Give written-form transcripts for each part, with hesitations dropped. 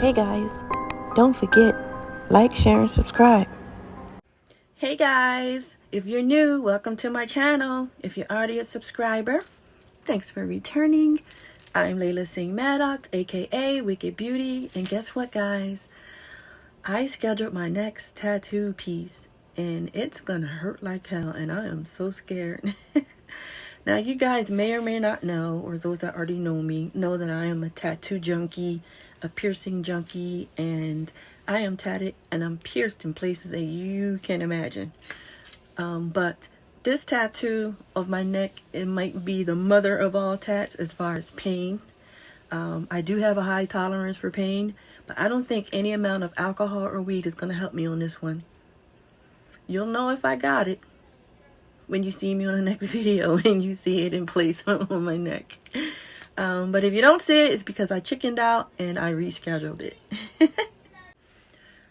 Hey guys, don't forget, like, share, and subscribe. Hey guys, if you're new, welcome to my channel. If you're already a subscriber, thanks for returning. I'm Layla Singh Maddox, aka Wicked Beauty, and guess what guys? I scheduled my next tattoo piece and it's gonna hurt like hell and I am so scared. Now you guys may or may not know, or those that already know me, know that I am a tattoo junkie, a piercing junkie, and I am tatted and I'm pierced in places that you can imagine. But this tattoo of my neck, it might be the mother of all tats as far as pain. I do have a high tolerance for pain, but I don't think any amount of alcohol or weed is going to help me on this one. You'll know if I got it when you see me on the next video and you see it in place on my neck. But if you don't see it, it's because I chickened out and I rescheduled it.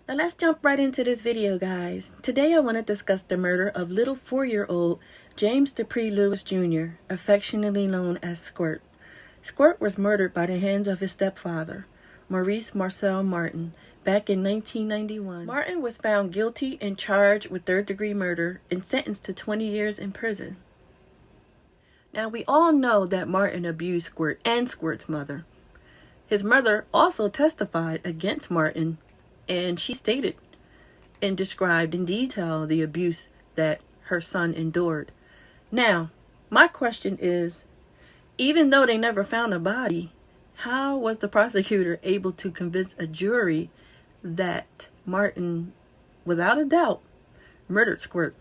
Now let's jump right into this video, guys. Today I want to discuss the murder of little 4-year-old James Dupree Lewis Jr., affectionately known as Squirt. Squirt was murdered by the hands of his stepfather, Maurice Marcel Martin, back in 1991. Martin was found guilty and charged with third-degree murder and sentenced to 20 years in prison. Now, we all know that Martin abused Squirt and Squirt's mother. His mother also testified against Martin, and she stated and described in detail the abuse that her son endured. Now, my question is, even though they never found a body, how was the prosecutor able to convince a jury that Martin, without a doubt, murdered Squirt?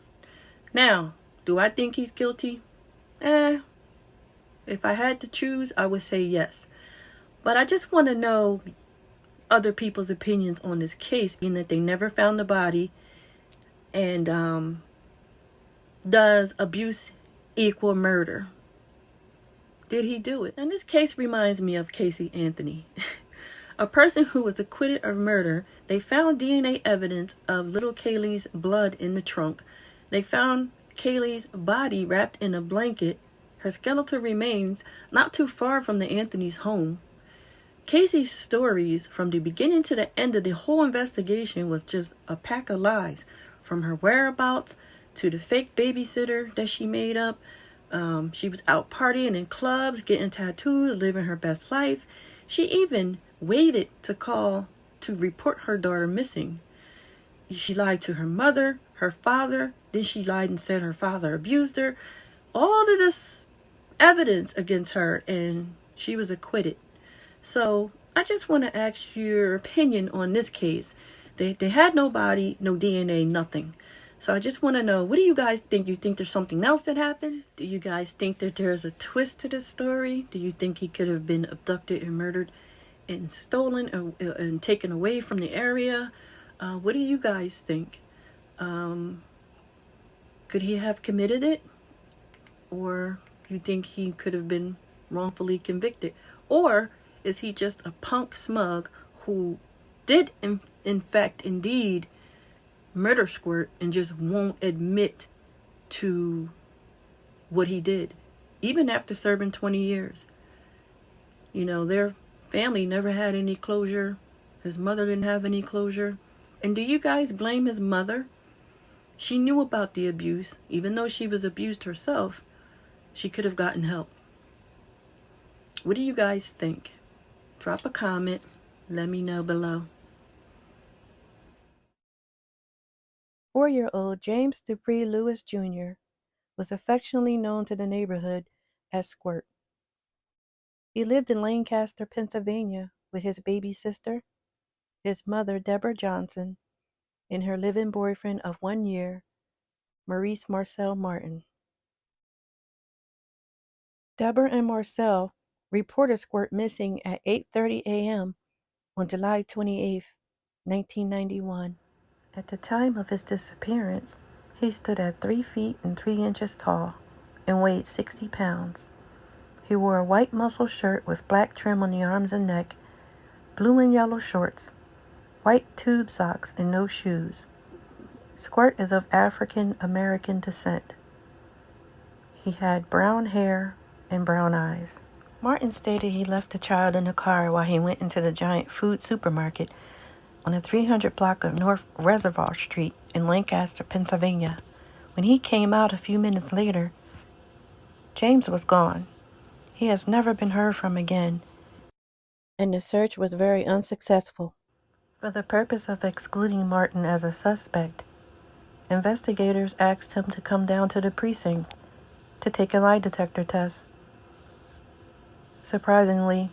Now, do I think he's guilty? If I had to choose, I would say yes. But I just want to know other people's opinions on this case, being that they never found the body. And does abuse equal murder? Did he do it? And this case reminds me of Casey Anthony. A person who was acquitted of murder. They found DNA evidence of little Kaylee's blood in the trunk. They found Kaylee's body wrapped in a blanket. Her skeletal remains not too far from the Anthony's home. Casey's stories from the beginning to the end of the whole investigation was just a pack of lies. From her whereabouts to the fake babysitter that she made up. She was out partying in clubs, getting tattoos, living her best life. She even waited to call to report her daughter missing. She lied to her mother, her father, then she lied and said her father abused her. All of this evidence against her, and she was acquitted. So I just want to ask your opinion on this case. They had no body, no DNA, nothing. So I just want to know, what do you guys think? You think there's something else that happened? Do you guys think that there's a twist to this story? Do you think he could have been abducted and murdered and stolen and taken away from the area? What do you guys think? Could he have committed it? Or you think he could have been wrongfully convicted? Or is he just a punk smug who did in fact indeed murder Squirt and just won't admit to what he did, even after serving 20 years? You know, their family never had any closure. His mother didn't have any closure. And do you guys blame his mother? She knew about the abuse. Even though she was abused herself, she could have gotten help. What do you guys think? Drop a comment. Let me know below. 4-year-old James Dupree Lewis Jr. was affectionately known to the neighborhood as Squirt. He lived in Lancaster, Pennsylvania with his baby sister, his mother Deborah Johnson, and her live-in boyfriend of 1 year, Maurice Marcel Martin. Deborah and Marcel reported Squirt missing at 8:30 a.m. on July 28, 1991. At the time of his disappearance, he stood at 3 feet and 3 inches tall and weighed 60 pounds. He wore a white muscle shirt with black trim on the arms and neck, blue and yellow shorts, white tube socks, and no shoes. Squirt is of African American descent. He had brown hair and brown eyes. Martin stated he left the child in the car while he went into the giant food supermarket on the 300 block of North Reservoir Street in Lancaster, Pennsylvania. When he came out a few minutes later, James was gone. He has never been heard from again, and the search was very unsuccessful. For the purpose of excluding Martin as a suspect, investigators asked him to come down to the precinct to take a lie detector test. Surprisingly,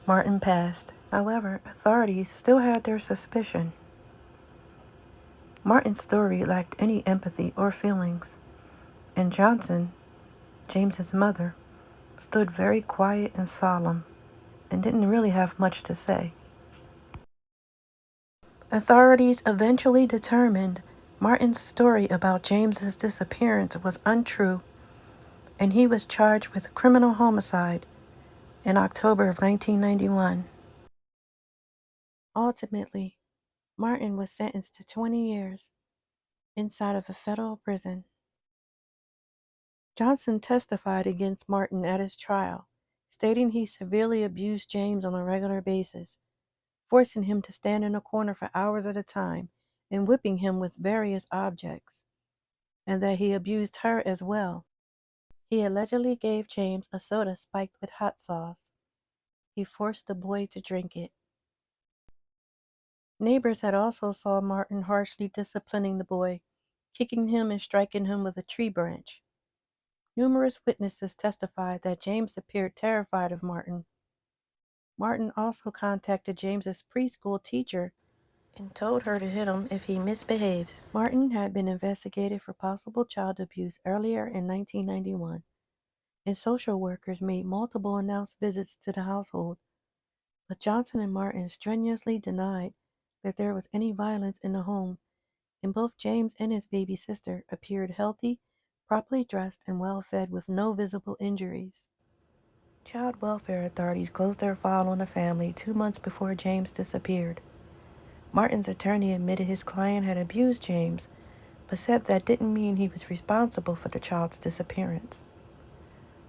Martin passed. However, authorities still had their suspicion. Martin's story lacked any empathy or feelings, and Johnson, James's mother, stood very quiet and solemn and didn't really have much to say. Authorities eventually determined Martin's story about James's disappearance was untrue, and he was charged with criminal homicide in October of 1991. Ultimately, Martin was sentenced to 20 years inside of a federal prison. Johnson testified against Martin at his trial, stating he severely abused James on a regular basis, forcing him to stand in a corner for hours at a time and whipping him with various objects, and that he abused her as well. He allegedly gave James a soda spiked with hot sauce. He forced the boy to drink it. Neighbors had also saw Martin harshly disciplining the boy, kicking him and striking him with a tree branch. Numerous witnesses testified that James appeared terrified of Martin. Martin also contacted James's preschool teacher and told her to hit him if he misbehaves. Martin had been investigated for possible child abuse earlier in 1991, and social workers made multiple announced visits to the household, but Johnson and Martin strenuously denied that there was any violence in the home, and both James and his baby sister appeared healthy, properly dressed, and well fed with no visible injuries. Child welfare authorities closed their file on the family 2 months before James disappeared. Martin's attorney admitted his client had abused James, but said that didn't mean he was responsible for the child's disappearance.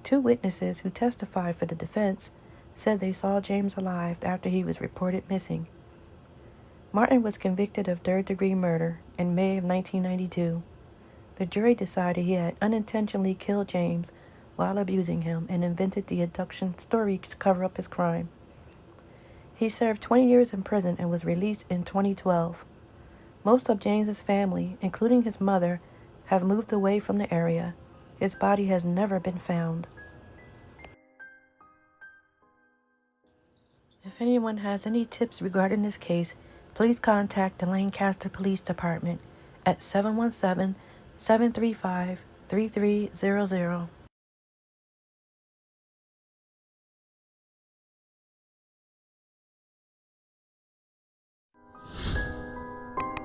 Two witnesses who testified for the defense said they saw James alive after he was reported missing. Martin was convicted of third-degree murder in May of 1992. The jury decided he had unintentionally killed James while abusing him and invented the abduction story to cover up his crime. He served 20 years in prison and was released in 2012. Most of James's family, including his mother, have moved away from the area. His body has never been found. If anyone has any tips regarding this case, please contact the Lancaster Police Department at 717-735-3300.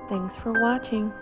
Thanks for watching.